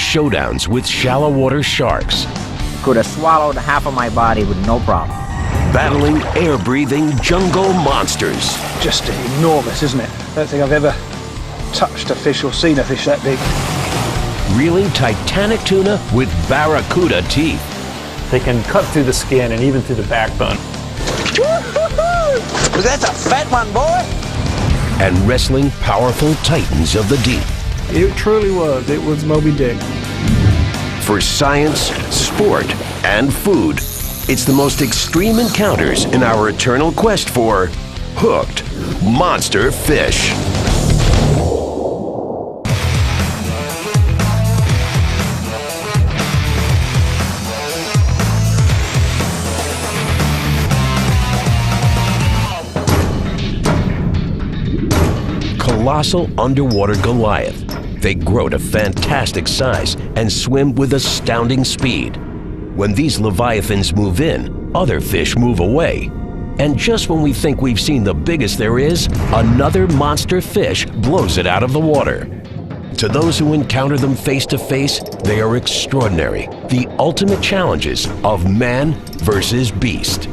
showdowns with shallow water sharks. Could have swallowed half of my body with no problem. Battling air-breathing jungle monsters. Just enormous, isn't it? I don't think I've ever touched a fish or seen a fish that big. Reeling titanic tuna with barracuda teeth. They can cut through the skin and even through the backbone. That's a fat one, boy! And wrestling powerful titans of the deep. It truly was. It was Moby Dick. For science, sport, and food, it's the most extreme encounters in our eternal quest for hooked monster fish. Colossal underwater Goliath. They grow to fantastic size and swim with astounding speed. When these leviathans move in, other fish move away. And just when we think we've seen the biggest there is, another monster fish blows it out of the water. To those who encounter them face to face, they are extraordinary, the ultimate challenges of man versus beast.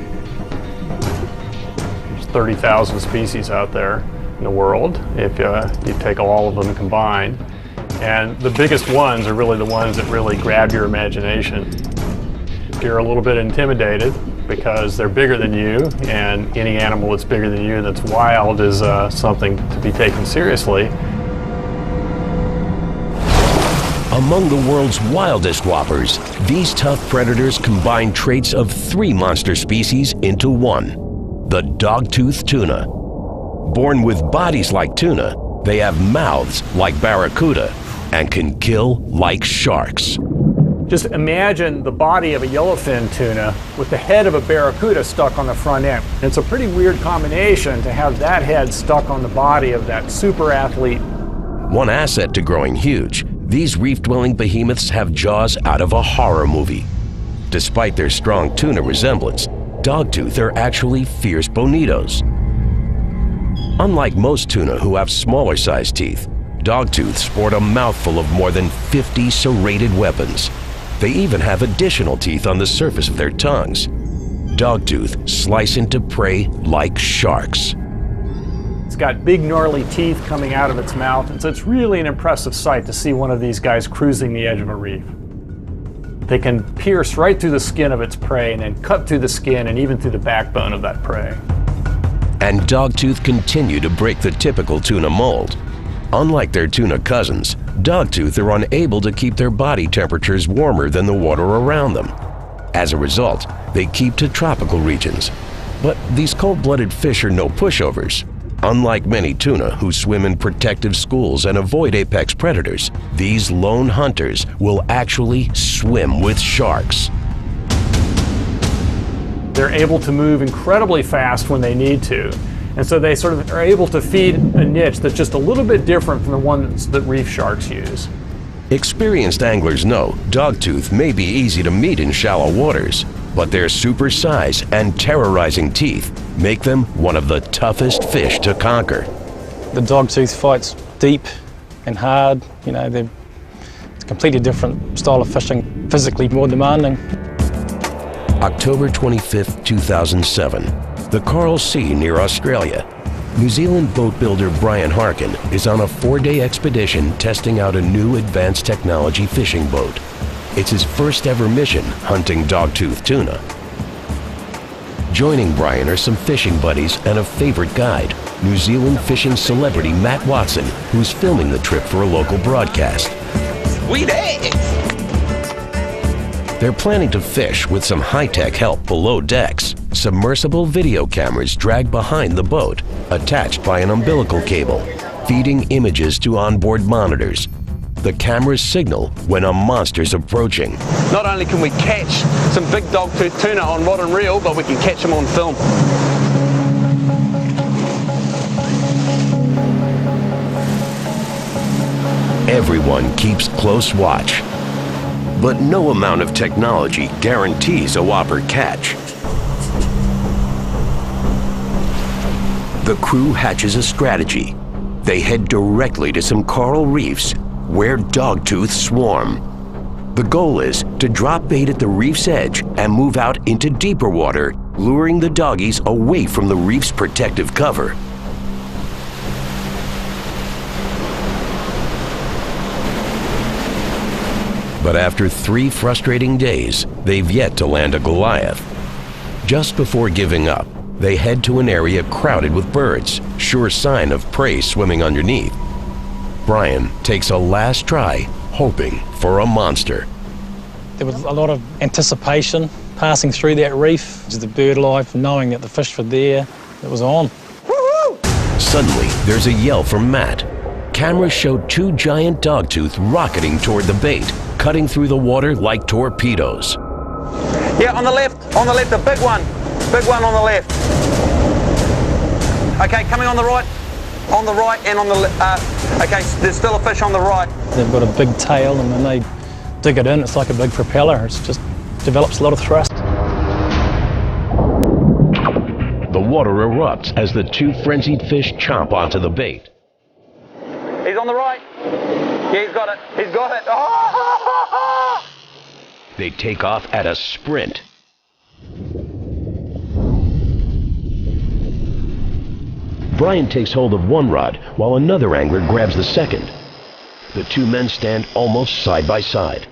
There's 30,000 species out there in the world, if you take all of them combined. And the biggest ones are really the ones that really grab your imagination. If you're a little bit intimidated because they're bigger than you, and any animal that's bigger than you that's wild is something to be taken seriously. Among the world's wildest whoppers, these tough predators combine traits of 3 monster species into one: the dog-toothed tuna. Born with bodies like tuna, they have mouths like barracuda and can kill like sharks. Just imagine the body of a yellowfin tuna with the head of a barracuda stuck on the front end. It's a pretty weird combination to have that head stuck on the body of that super athlete. One asset to growing huge, these reef-dwelling behemoths have jaws out of a horror movie. Despite their strong tuna resemblance, dogtooth are actually fierce bonitos. Unlike most tuna who have smaller sized teeth, dogtooth sport a mouthful of more than 50 serrated weapons. They even have additional teeth on the surface of their tongues. Dogtooth slice into prey like sharks. It's got big gnarly teeth coming out of its mouth, and so it's really an impressive sight to see one of these guys cruising the edge of a reef. They can pierce right through the skin of its prey and then cut through the skin and even through the backbone of that prey. And dogtooth continue to break the typical tuna mold. Unlike their tuna cousins, dogtooth are unable to keep their body temperatures warmer than the water around them. As a result, they keep to tropical regions. But these cold-blooded fish are no pushovers. Unlike many tuna who swim in protective schools and avoid apex predators, these lone hunters will actually swim with sharks. They're able to move incredibly fast when they need to. And so they sort of are able to feed a niche that's just a little bit different from the ones that reef sharks use. Experienced anglers know dogtooth may be easy to meet in shallow waters, but their super size and terrorizing teeth make them one of the toughest fish to conquer. The dogtooth fights deep and hard. You know, it's a completely different style of fishing, physically more demanding. October 25, 2007, the Coral Sea near Australia. New Zealand boat builder Brian Harkin is on a 4-day expedition testing out a new advanced technology fishing boat. It's his first ever mission hunting dogtooth tuna. Joining Brian are some fishing buddies and a favorite guide, New Zealand fishing celebrity Matt Watson, who's filming the trip for a local broadcast. We there! They're planning to fish with some high-tech help below decks. Submersible video cameras drag behind the boat, attached by an umbilical cable, feeding images to onboard monitors. The cameras signal when a monster's approaching. Not only can we catch some big dogtooth tuna on rod and reel, but we can catch them on film. Everyone keeps close watch. But no amount of technology guarantees a whopper catch. The crew hatches a strategy. They head directly to some coral reefs where dogtooth swarm. The goal is to drop bait at the reef's edge and move out into deeper water, luring the doggies away from the reef's protective cover. But after 3 frustrating days, they've yet to land a Goliath. Just before giving up, they head to an area crowded with birds, sure sign of prey swimming underneath. Brian takes a last try, hoping for a monster. There was a lot of anticipation passing through that reef, just the bird life, knowing that the fish were there. It was on. Suddenly, there's a yell from Matt. Cameras show 2 giant dogtooth rocketing toward the bait, cutting through the water like torpedoes. Yeah, on the left, a big one on the left. Okay, coming on the right and on the left. Okay, there's still a fish on the right. They've got a big tail, and when they dig it in, it's like a big propeller. It just develops a lot of thrust. The water erupts as the 2 frenzied fish chomp onto the bait. He's on the right. Yeah, he's got it. He's got it. Oh! They take off at a sprint. Brian takes hold of one rod while another angler grabs the second. The 2 men stand almost side by side.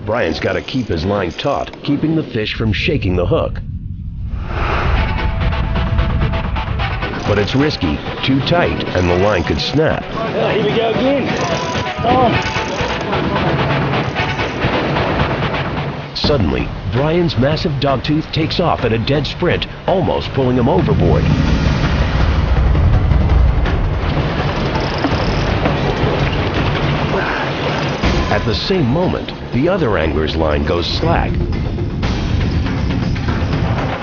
Brian's got to keep his line taut, keeping the fish from shaking the hook. But it's risky, too tight, and the line could snap. Oh, here we go again. Oh. Suddenly, Brian's massive dogtooth takes off at a dead sprint, almost pulling him overboard. At the same moment, the other angler's line goes slack.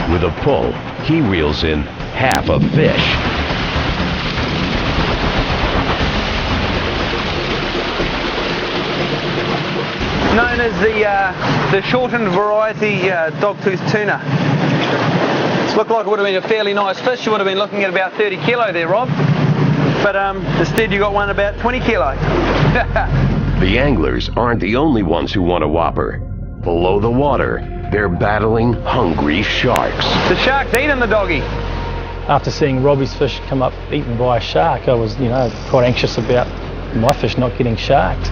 With a pull, he reels in half a fish. Known as the shortened variety dogtooth tuna. Looked like it would have been a fairly nice fish. You would have been looking at about 30 kilo there, Rob. But instead you got one about 20 kilo. The anglers aren't the only ones who want a whopper. Below the water, they're battling hungry sharks. The shark's eating the doggy. After seeing Robbie's fish come up eaten by a shark, I was, quite anxious about my fish not getting sharked.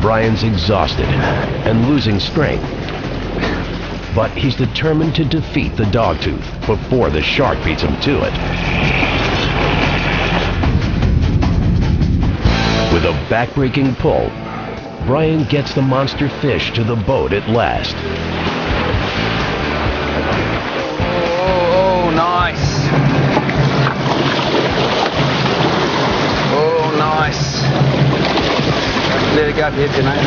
Brian's exhausted and losing strength. But he's determined to defeat the dogtooth before the shark beats him to it. With a back-breaking pull, Brian gets the monster fish to the boat at last. Oh, nice. Oh, nice. Let it go up here, mate.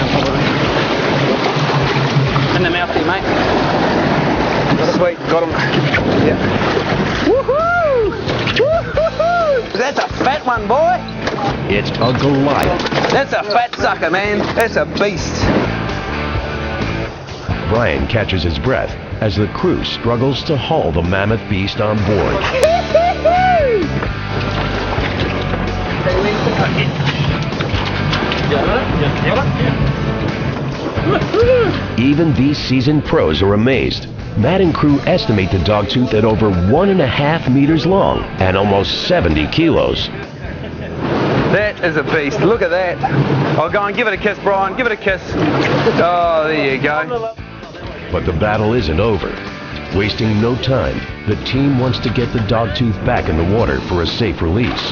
In the mouth there, mate. Sweet, got him. Yeah. Woohoo! Woohoo! That's a fat one, boy. It's a Goliath. That's a fat sucker, man. That's a beast. Brian catches his breath as the crew struggles to haul the mammoth beast on board. Even these seasoned pros are amazed. Matt and crew estimate the dogtooth at over 1.5 meters long and almost 70 kilos. That is a beast. Look at that. Oh, go on, give it a kiss, Brian. Give it a kiss. Oh, there you go. But the battle isn't over. Wasting no time, the team wants to get the dogtooth back in the water for a safe release.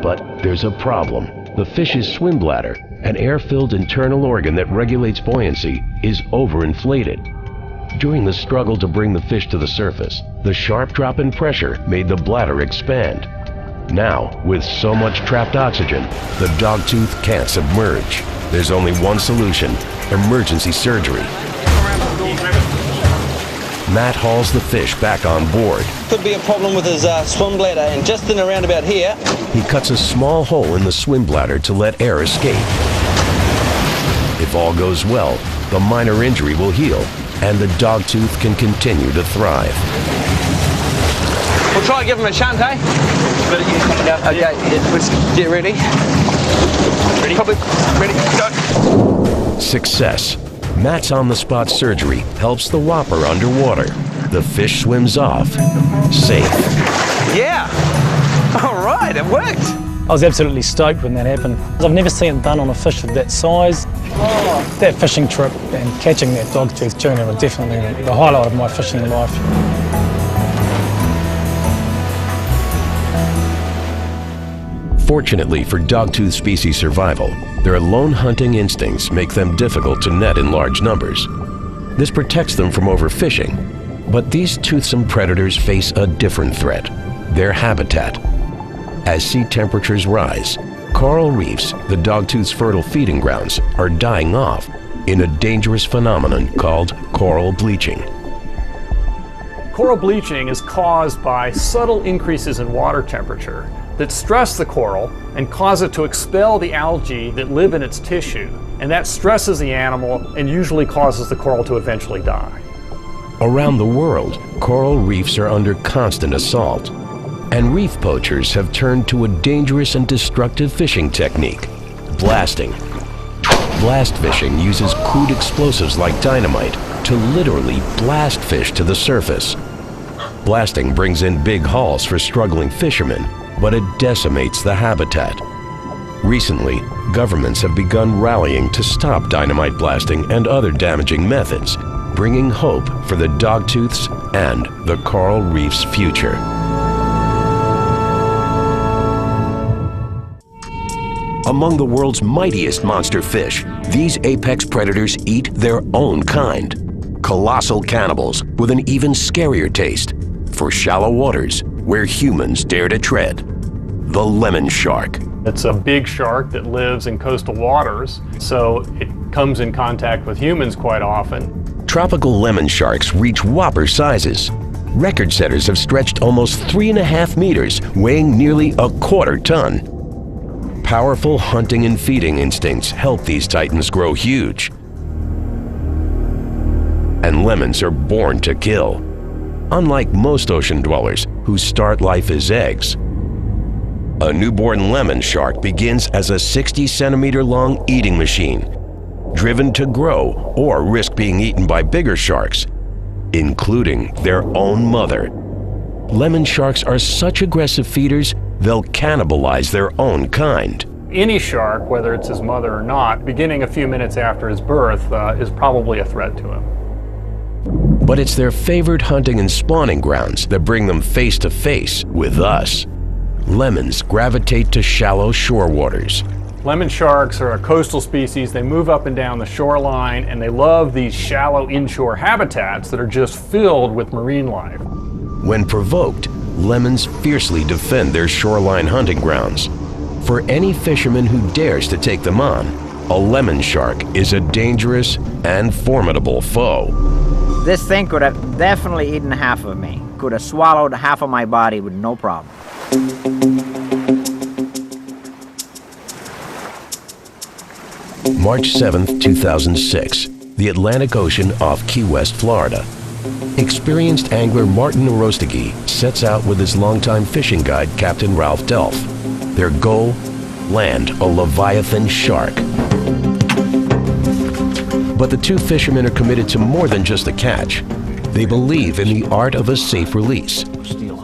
But there's a problem. The fish's swim bladder, an air-filled internal organ that regulates buoyancy, is overinflated. During the struggle to bring the fish to the surface, the sharp drop in pressure made the bladder expand. Now, with so much trapped oxygen, the dogtooth can't submerge. There's only one solution: emergency surgery. Matt hauls the fish back on board. Could be a problem with his swim bladder, and just in around about here. He cuts a small hole in the swim bladder to let air escape. If all goes well, the minor injury will heal, and the dogtooth can continue to thrive. We'll try and give him a shunt, eh? Okay, let's get ready. Ready? Probably ready, go. Success. Matt's on-the-spot surgery helps the whopper underwater. The fish swims off, safe. Yeah! All right, it worked. I was absolutely stoked when that happened. I've never seen it done on a fish of that size. That fishing trip and catching that dogtooth tuna were definitely the highlight of my fishing life. Fortunately for dogtooth species survival, their lone hunting instincts make them difficult to net in large numbers. This protects them from overfishing, but these toothsome predators face a different threat: their habitat. As sea temperatures rise, coral reefs, the dogtooth's fertile feeding grounds, are dying off in a dangerous phenomenon called coral bleaching. Coral bleaching is caused by subtle increases in water temperature that stress the coral and cause it to expel the algae that live in its tissue. And that stresses the animal and usually causes the coral to eventually die. Around the world, coral reefs are under constant assault, and reef poachers have turned to a dangerous and destructive fishing technique: blasting. Blast fishing uses crude explosives like dynamite to literally blast fish to the surface. Blasting brings in big hauls for struggling fishermen, but it decimates the habitat. Recently, governments have begun rallying to stop dynamite blasting and other damaging methods, bringing hope for the dogtooths and the coral reef's future. Among the world's mightiest monster fish, these apex predators eat their own kind. Colossal cannibals with an even scarier taste for shallow waters where humans dare to tread. The lemon shark. It's a big shark that lives in coastal waters, so it comes in contact with humans quite often. Tropical lemon sharks reach whopper sizes. Record setters have stretched almost 3.5 meters, weighing nearly a quarter ton. Powerful hunting and feeding instincts help these titans grow huge. And lemons are born to kill. Unlike most ocean dwellers who start life as eggs, a newborn lemon shark begins as a 60-centimeter long eating machine, driven to grow or risk being eaten by bigger sharks, including their own mother. Lemon sharks are such aggressive feeders, they'll cannibalize their own kind. Any shark, whether it's his mother or not, beginning a few minutes after his birth, is probably a threat to him. But it's their favored hunting and spawning grounds that bring them face to face with us. Lemons gravitate to shallow shore waters. Lemon sharks are a coastal species. They move up and down the shoreline, and they love these shallow inshore habitats that are just filled with marine life. When provoked, lemons fiercely defend their shoreline hunting grounds. For any fisherman who dares to take them on, a lemon shark is a dangerous and formidable foe. This thing could have definitely eaten half of me. Could have swallowed half of my body with no problem. March 7, 2006, the Atlantic Ocean off Key West, Florida. Experienced angler Martin Orostegui sets out with his longtime fishing guide, Captain Ralph Delph. Their goal? Land a Leviathan shark. But the two fishermen are committed to more than just a catch. They believe in the art of a safe release.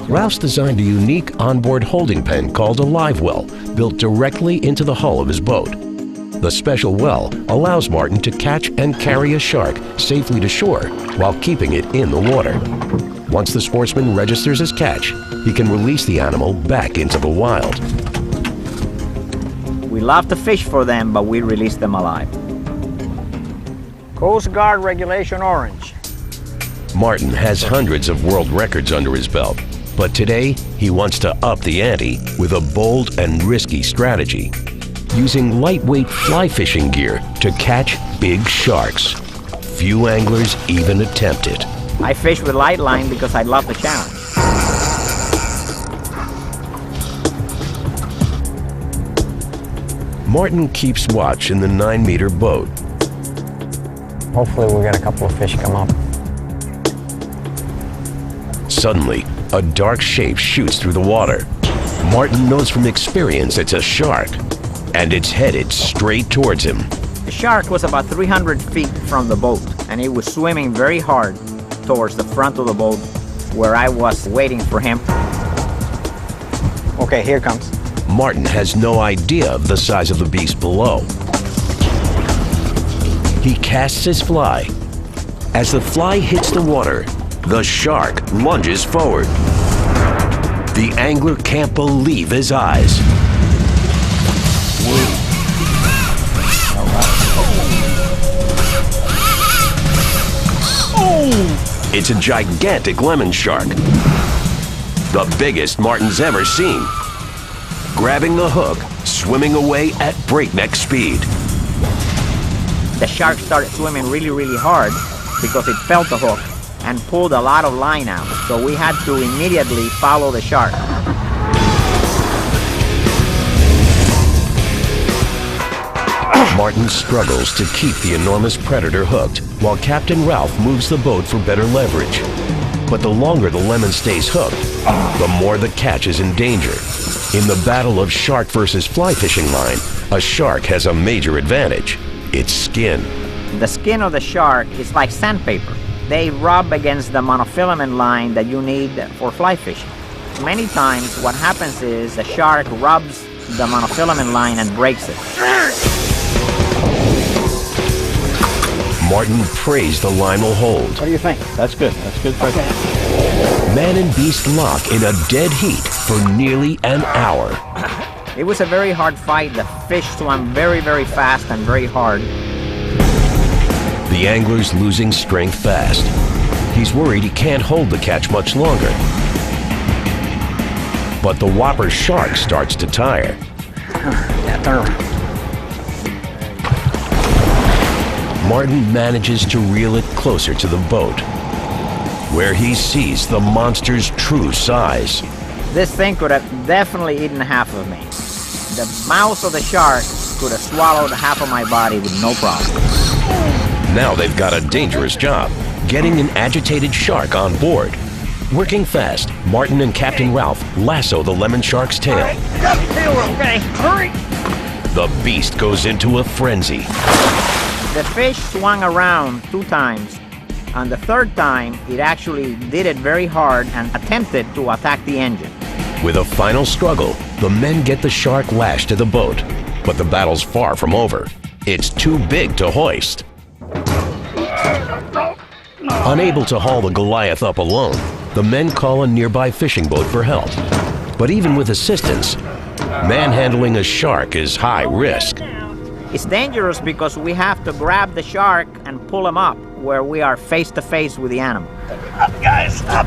Ralph's designed a unique onboard holding pen called a live well, built directly into the hull of his boat. The special well allows Martin to catch and carry a shark safely to shore while keeping it in the water. Once the sportsman registers his catch, he can release the animal back into the wild. We love to fish for them, but we release them alive. Coast Guard Regulation Orange. Martin has hundreds of world records under his belt, but today he wants to up the ante with a bold and risky strategy, using lightweight fly fishing gear to catch big sharks. Few anglers even attempt it. I fish with light line because I love the challenge. Martin keeps watch in the 9-meter boat. Hopefully we'll get a couple of fish come up. Suddenly, a dark shape shoots through the water. Martin knows from experience it's a shark, and it's headed straight towards him. The shark was about 300 feet from the boat, and it was swimming very hard towards the front of the boat where I was waiting for him. Okay, here it comes. Martin has no idea of the size of the beast below. He casts his fly. As the fly hits the water, the shark lunges forward. The angler can't believe his eyes. It's a gigantic lemon shark, the biggest Martin's ever seen. Grabbing the hook, swimming away at breakneck speed. The shark started swimming really, really hard because it felt the hook and pulled a lot of line out. So we had to immediately follow the shark. Martin struggles to keep the enormous predator hooked while Captain Ralph moves the boat for better leverage. But the longer the lemon stays hooked, the more the catch is in danger. In the battle of shark versus fly fishing line, a shark has a major advantage: its skin. The skin of the shark is like sandpaper. They rub against the monofilament line that you need for fly fishing. Many times what happens is the shark rubs the monofilament line and breaks it. Martin prays the line will hold. What do you think? That's good. That's good. Okay. Man and beast lock in a dead heat for nearly an hour. It was a very hard fight. The fish swam very, very fast and very hard. The angler's losing strength fast. He's worried he can't hold the catch much longer. But the whopper shark starts to tire. Yeah, turn around. Martin manages to reel it closer to the boat, where he sees the monster's true size. This thing could have definitely eaten half of me. The mouth of the shark could have swallowed half of my body with no problem. Now they've got a dangerous job, getting an agitated shark on board. Working fast, Martin and Captain Ralph lasso the lemon shark's tail. Got the tail rope, okay, hurry! The beast goes into a frenzy. The fish swung around 2 times. On the 3rd time, it actually did it very hard and attempted to attack the engine. With a final struggle, the men get the shark lashed to the boat. But the battle's far from over. It's too big to hoist. Unable to haul the Goliath up alone, the men call a nearby fishing boat for help. But even with assistance, manhandling a shark is high risk. It's dangerous because we have to grab the shark and pull him up where we are face to face with the animal. Up, guys, up.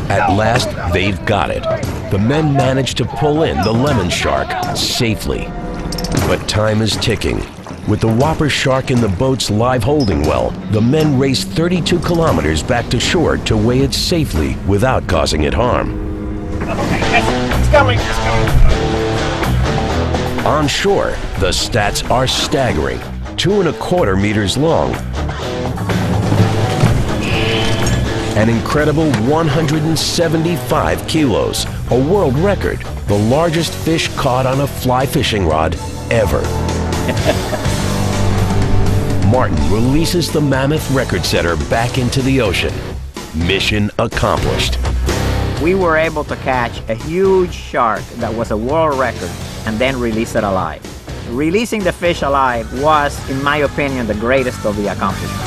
At last, they've got it. The men manage to pull in the lemon shark safely. But time is ticking. With the whopper shark in the boat's live holding well, the men race 32 kilometers back to shore to weigh it safely without causing it harm. It's coming. On shore, the stats are staggering. 2¼ meters long. An incredible 175 kilos, a world record, the largest fish caught on a fly fishing rod ever. Martin releases the mammoth record setter back into the ocean. Mission accomplished. We were able to catch a huge shark that was a world record and then release it alive. Releasing the fish alive was, in my opinion, the greatest of the accomplishments.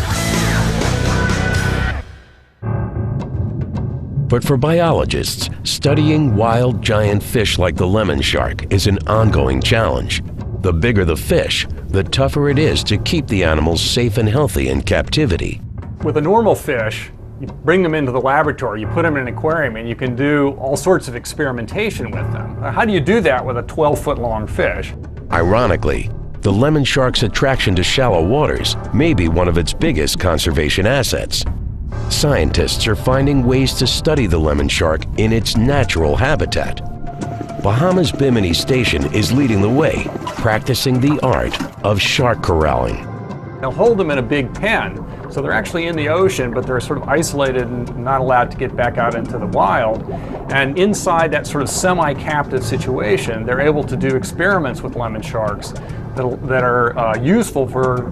But for biologists, studying wild giant fish like the lemon shark is an ongoing challenge. The bigger the fish, the tougher it is to keep the animals safe and healthy in captivity. With a normal fish, you bring them into the laboratory, you put them in an aquarium, and you can do all sorts of experimentation with them. How do you do that with a 12-foot-long fish? Ironically, the lemon shark's attraction to shallow waters may be one of its biggest conservation assets. Scientists are finding ways to study the lemon shark in its natural habitat. Bahamas Bimini Station is leading the way, practicing the art of shark corralling. They'll hold them in a big pen So they're actually in the ocean, but they're sort of isolated and not allowed to get back out into the wild. And inside that sort of semi-captive situation, they're able to do experiments with lemon sharks that are useful for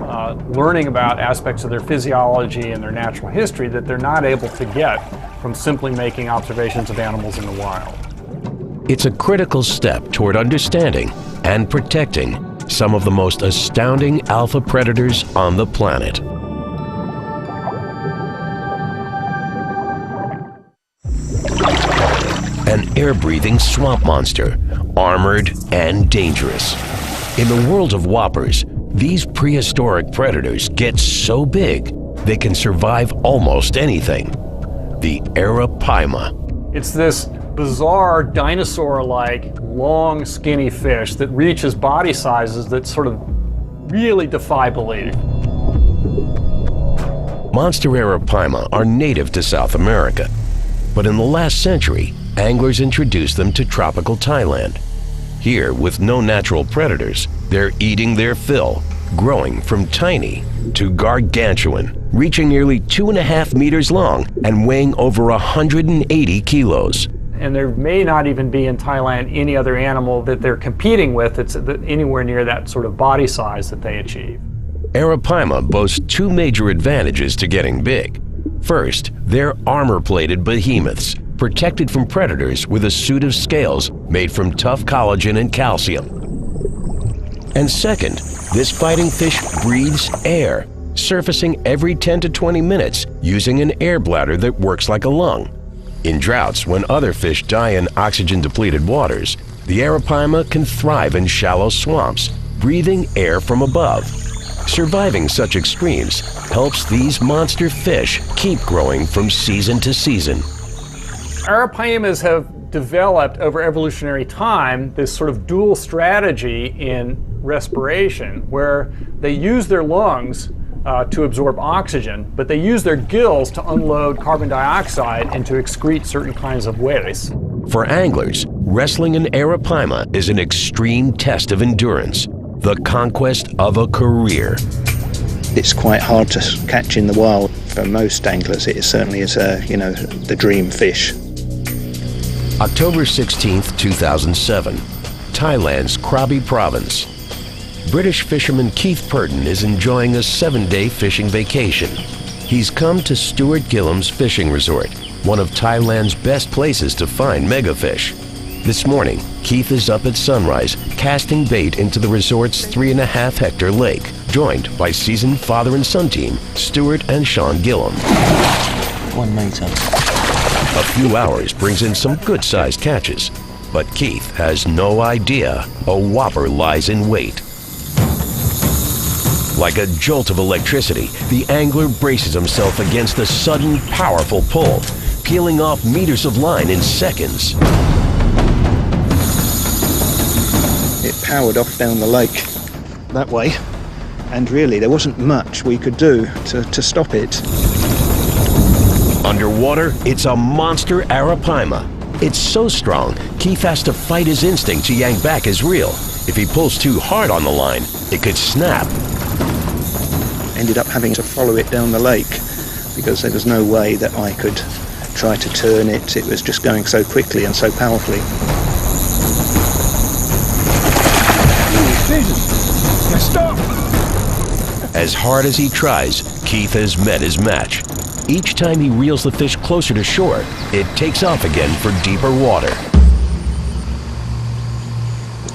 learning about aspects of their physiology and their natural history that they're not able to get from simply making observations of animals in the wild. It's a critical step toward understanding and protecting some of the most astounding alpha predators on the planet. An air-breathing swamp monster, armored and dangerous. In the world of whoppers, these prehistoric predators get so big they can survive almost anything. The arapaima. It's this bizarre dinosaur-like, long, skinny fish that reaches body sizes that sort of really defy belief. Monster arapaima are native to South America, but in the last century, anglers introduced them to tropical Thailand. Here, with no natural predators, they're eating their fill, growing from tiny to gargantuan, reaching nearly 2.5 meters long and weighing over 180 kilos. And there may not even be in Thailand any other animal that they're competing with that's anywhere near that sort of body size that they achieve. Arapaima boasts two major advantages to getting big. First, they're armor-plated behemoths, protected from predators with a suit of scales made from tough collagen and calcium. And second, this fighting fish breathes air, surfacing every 10 to 20 minutes using an air bladder that works like a lung. In droughts, when other fish die in oxygen-depleted waters, the arapaima can thrive in shallow swamps, breathing air from above. Surviving such extremes helps these monster fish keep growing from season to season. Arapaimas have developed over evolutionary time this sort of dual strategy in respiration where they use their lungs to absorb oxygen, but they use their gills to unload carbon dioxide and to excrete certain kinds of waste. For anglers, wrestling an arapaima is an extreme test of endurance, the conquest of a career. It's quite hard to catch in the wild. For most anglers, it certainly is, the dream fish. October 16th, 2007, Thailand's Krabi province. British fisherman Keith Purton is enjoying a 7-day fishing vacation. He's come to Stuart Gillam's fishing resort, one of Thailand's best places to find megafish. This morning, Keith is up at sunrise, casting bait into the resort's 3.5-hectare lake, joined by seasoned father and son team, Stuart and Sean Gillam. 1 meter. A few hours brings in some good-sized catches, but Keith has no idea a whopper lies in wait. Like a jolt of electricity, the angler braces himself against a sudden, powerful pull, peeling off meters of line in seconds. It powered off down the lake that way, and really there wasn't much we could do to stop it. Underwater, it's a monster arapaima. It's so strong, Keith has to fight his instinct to yank back his reel. If he pulls too hard on the line, it could snap. Ended up having to follow it down the lake because there was no way that I could try to turn it. It was just going so quickly and so powerfully. Jesus! Now stop! As hard as he tries, Keith has met his match. Each time he reels the fish closer to shore, it takes off again for deeper water.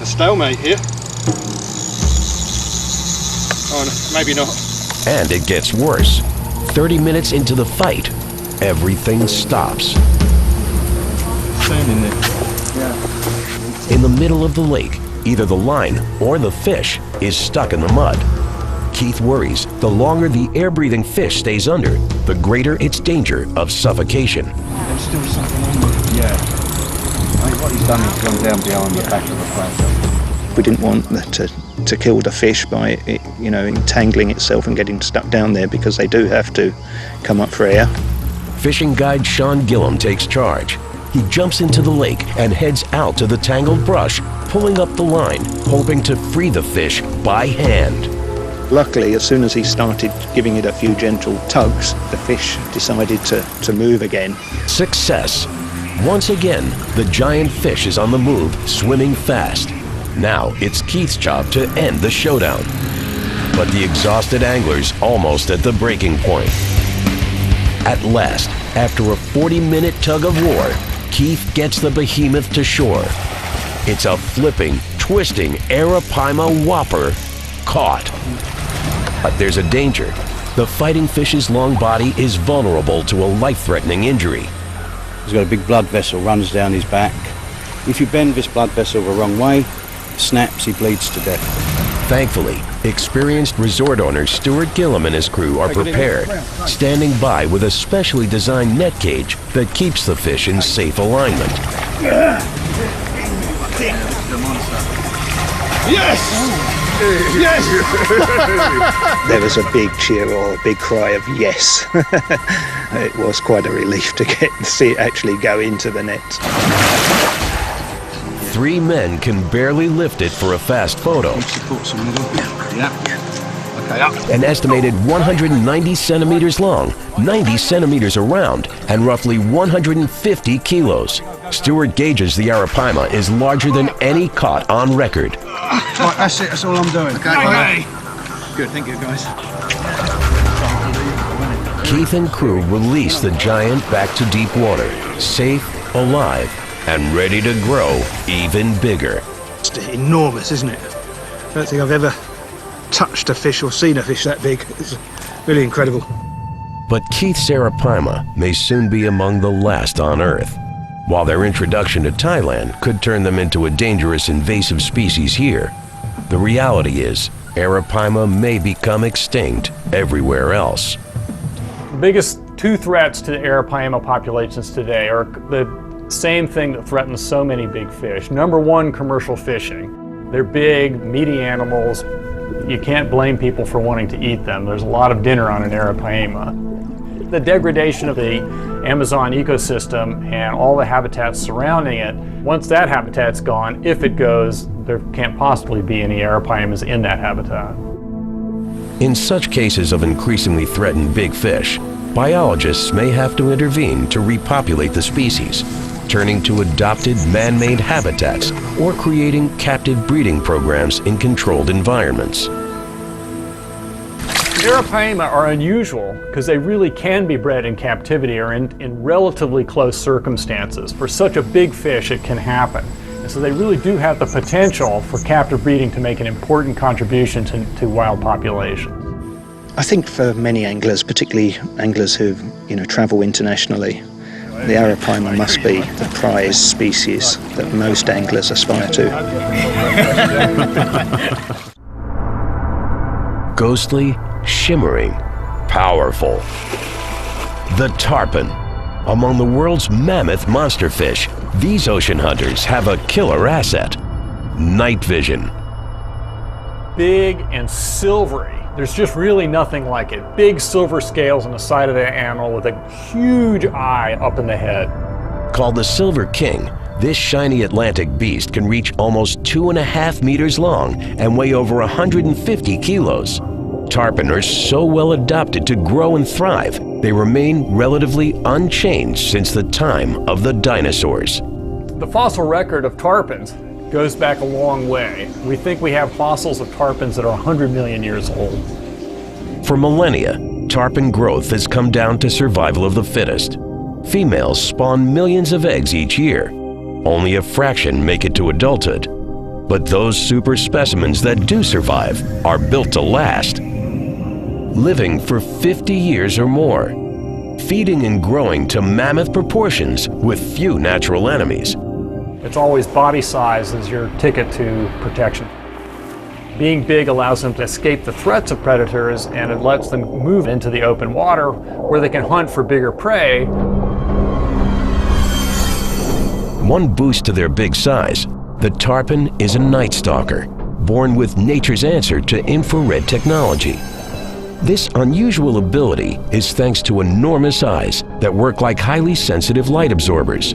A stalemate here. Oh, no, maybe not. And it gets worse. 30 minutes into the fight, everything stops. Standing there. In the middle of the lake, either the line or the fish is stuck in the mud. Keith worries the longer the air-breathing fish stays under, the greater its danger of suffocation. There's still something on there. Yeah. I think what he's done is gone down behind the back of the plane. We didn't want to kill the fish by it, entangling itself and getting stuck down there because they do have to come up for air. Fishing guide Sean Gillam takes charge. He jumps into the lake and heads out to the tangled brush, pulling up the line, hoping to free the fish by hand. Luckily, as soon as he started giving it a few gentle tugs, the fish decided to move again. Success. Once again, the giant fish is on the move, swimming fast. Now it's Keith's job to end the showdown. But the exhausted angler's almost at the breaking point. At last, after a 40-minute tug of war, Keith gets the behemoth to shore. It's a flipping, twisting Arapaima whopper caught. But there's a danger. The fighting fish's long body is vulnerable to a life-threatening injury. He's got a big blood vessel runs down his back. If you bend this blood vessel the wrong way, it snaps, he bleeds to death. Thankfully, experienced resort owner Stuart Gillum and his crew are prepared, standing by with a specially designed net cage that keeps the fish in safe alignment. Yes! Yes! There was a big cheer or a big cry of yes. It was quite a relief to see it actually go into the net. 3 men can barely lift it for a fast photo. Supports the middle. Yeah. Okay, up. An estimated 190 centimeters long, 90 centimeters around, and roughly 150 kilos. Stuart gauges the Arapaima is larger than any caught on record. Right, that's it. That's all I'm doing. Okay. Good, thank you, guys. Keith and crew release the giant back to deep water, safe, alive, and ready to grow even bigger. It's enormous, isn't it? I don't think I've ever touched a fish or seen a fish that big. It's really incredible. But Keith's Arapaima may soon be among the last on Earth. While their introduction to Thailand could turn them into a dangerous invasive species here, the reality is Arapaima may become extinct everywhere else. The biggest 2 threats to the Arapaima populations today are the same thing that threatens so many big fish. Number 1, commercial fishing. They're big, meaty animals. You can't blame people for wanting to eat them. There's a lot of dinner on an Arapaima. The degradation of the Amazon ecosystem and all the habitats surrounding it, once that habitat's gone, if it goes, there can't possibly be any Arapaimas in that habitat. In such cases of increasingly threatened big fish, biologists may have to intervene to repopulate the species, turning to adopted man-made habitats or creating captive breeding programs in controlled environments. Arapaima are unusual because they really can be bred in captivity or in relatively close circumstances. For such a big fish, it can happen. And so they really do have the potential for captive breeding to make an important contribution to wild populations. I think for many anglers, particularly anglers who travel internationally, the Arapaima must be the prize species that most anglers aspire to. Ghostly, shimmering, powerful. The tarpon. Among the world's mammoth monster fish, these ocean hunters have a killer asset: night vision. Big and silvery. There's just really nothing like it. Big silver scales on the side of the animal with a huge eye up in the head. Called the Silver King, this shiny Atlantic beast can reach almost 2.5 meters long and weigh over 150 kilos. Tarpon are so well adapted to grow and thrive, they remain relatively unchanged since the time of the dinosaurs. The fossil record of tarpons goes back a long way. We think we have fossils of tarpons that are 100 million years old. For millennia, tarpon growth has come down to survival of the fittest. Females spawn millions of eggs each year. Only a fraction make it to adulthood. But those super specimens that do survive are built to last, living for 50 years or more, feeding and growing to mammoth proportions with few natural enemies. It's always body size as your ticket to protection. Being big allows them to escape the threats of predators, and it lets them move into the open water where they can hunt for bigger prey. One boost to their big size, the tarpon is a night stalker, born with nature's answer to infrared technology. This unusual ability is thanks to enormous eyes that work like highly sensitive light absorbers.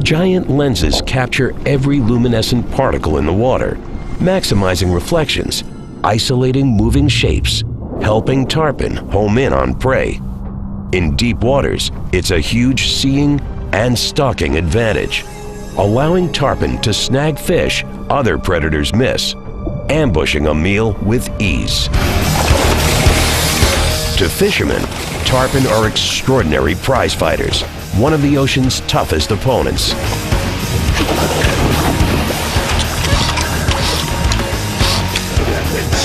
Giant lenses capture every luminescent particle in the water, maximizing reflections isolating moving shapes, helping tarpon home in on prey. In deep waters, it's a huge seeing and stalking advantage, allowing tarpon to snag fish other predators miss, ambushing a meal with ease. To fishermen, tarpon are extraordinary prize fighters, one of the ocean's toughest opponents.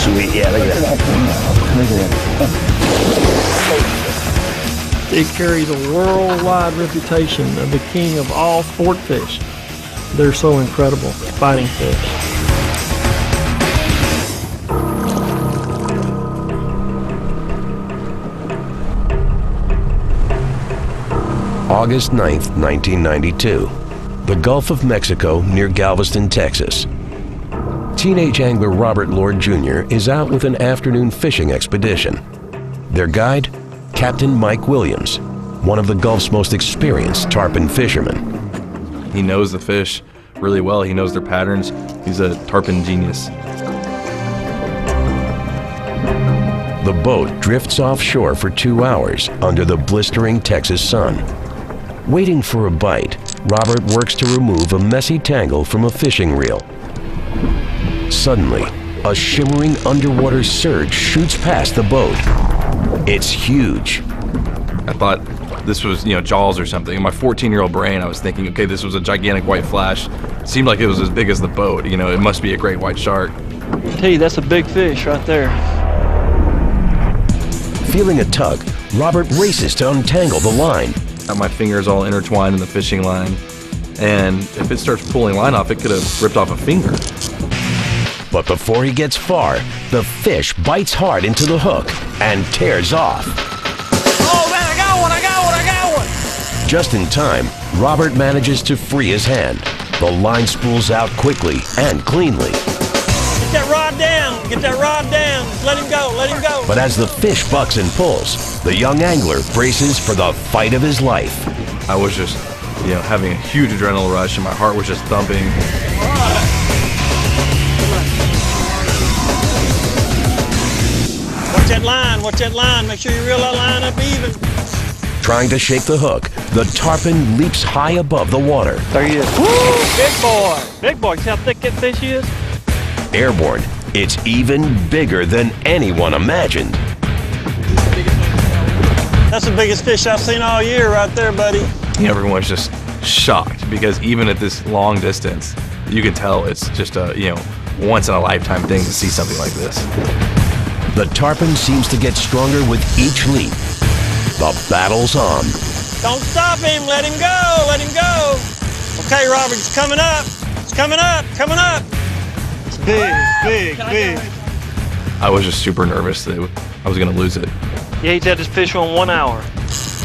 Sweet, yeah, look at that. It carries a worldwide reputation of the king of all sport fish. They're so incredible, fighting fish. August 9th, 1992, the Gulf of Mexico near Galveston, Texas. Teenage angler Robert Lord Jr. is out with an afternoon fishing expedition. Their guide, Captain Mike Williams, one of the Gulf's most experienced tarpon fishermen. He knows the fish really well. He knows their patterns. He's a tarpon genius. The boat drifts offshore for 2 hours under the blistering Texas sun. Waiting for a bite, Robert works to remove a messy tangle from a fishing reel. Suddenly, a shimmering underwater surge shoots past the boat. It's huge. I thought this was, Jaws or something. In my 14-year-old brain, I was thinking, okay, this was a gigantic white flash. It seemed like it was as big as the boat. It must be a great white shark. I tell you, that's a big fish right there. Feeling a tug, Robert races to untangle the line. Got my fingers all intertwined in the fishing line, and if it starts pulling line off, it could have ripped off a finger. But before he gets far, the fish bites hard into the hook and tears off. Oh man, I got one! Just in time, Robert manages to free his hand. The line spools out quickly and cleanly. Get that rod down, let him go. But as the fish bucks and pulls, the young angler braces for the fight of his life. I was just, having a huge adrenaline rush, and my heart was just thumping. Watch that line, make sure you reel that line up even. Trying to shake the hook, the tarpon leaps high above the water. There he is. Woo! Big boy, see how thick that fish is? Airborne, it's even bigger than anyone imagined. That's the biggest fish I've seen all year right there, buddy. Everyone's just shocked because even at this long distance, you can tell it's just a, once in a lifetime thing to see something like this. The tarpon seems to get stronger with each leap. The battle's on. Don't stop him, let him go. Okay, Robert, it's coming up. It's big. I was just super nervous that I was going to lose it. Yeah, he's had this fish on 1 hour.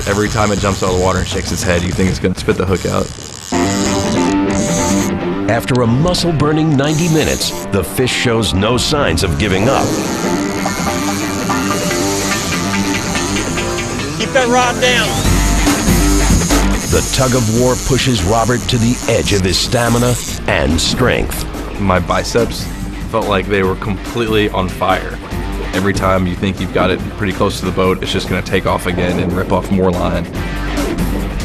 Every time it jumps out of the water and shakes its head, you think it's going to spit the hook out. After a muscle-burning 90 minutes, the fish shows no signs of giving up. Keep that rod down. The tug-of-war pushes Robert to the edge of his stamina and strength. My biceps felt like they were completely on fire. Every time you think you've got it pretty close to the boat, it's just going to take off again and rip off more line.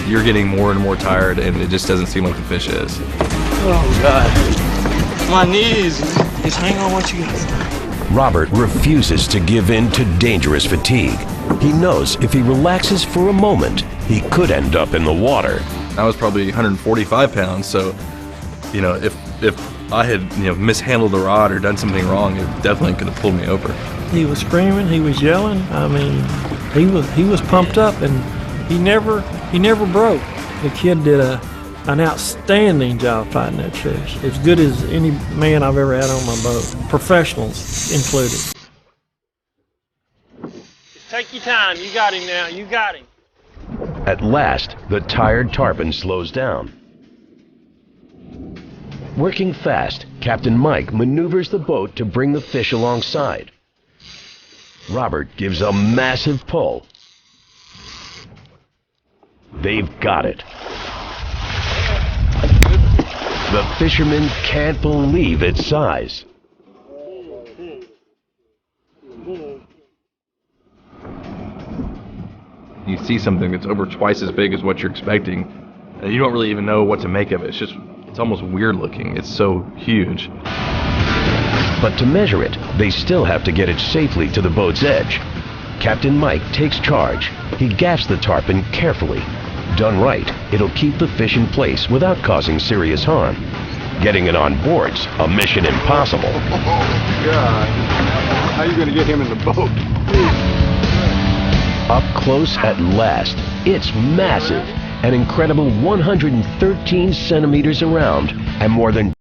You're getting more and more tired, and it just doesn't seem like the fish is. Oh, God. My knees. Just hang on what you got. Robert refuses to give in to dangerous fatigue. He knows if he relaxes for a moment, he could end up in the water. I was probably 145 pounds, so, if I had, mishandled the rod or done something wrong, it definitely could have pulled me over. He was screaming, he was yelling. I mean, he was pumped up, and he never broke. The kid did an outstanding job fighting that fish, as good as any man I've ever had on my boat, professionals included. Take your time. You got him now. You got him. At last, the tired tarpon slows down. Working fast, Captain Mike maneuvers the boat to bring the fish alongside. Robert gives a massive pull. They've got it. The fishermen can't believe its size. see something that's over twice as big as what you're expecting, and you don't really even know what to make of it. It's almost weird looking. It's so huge. But to measure it, they still have to get it safely to the boat's edge. Captain Mike takes charge. He gaffs the tarpon carefully. Done right, it'll keep the fish in place without causing serious harm. Getting it on board's a mission impossible. God, how are you going to get him in the boat? Up close at last, it's massive, an incredible 113 centimeters around and more than